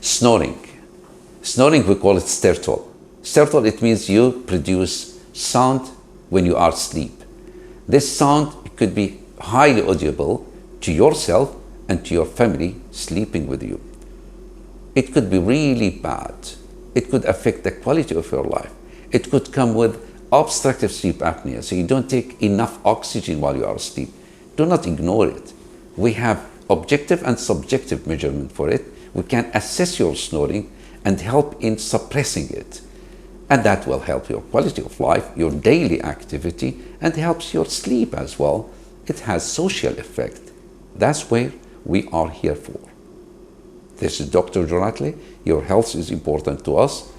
Snoring. Snoring, we call it stertor. Stertor, it means you produce sound when you are asleep. This sound could be highly audible to yourself and to your family sleeping with you. It could be really bad. It could affect the quality of your life. It could come with obstructive sleep apnea, so you don't take enough oxygen while you are asleep. Do not ignore it. We have objective and subjective measurement for it. We can assess your snoring and help in suppressing it. And that will help your quality of life, your daily activity, and helps your sleep as well. It has social effect. That's where we are here for. This is Dr. Juratli. Your health is important to us.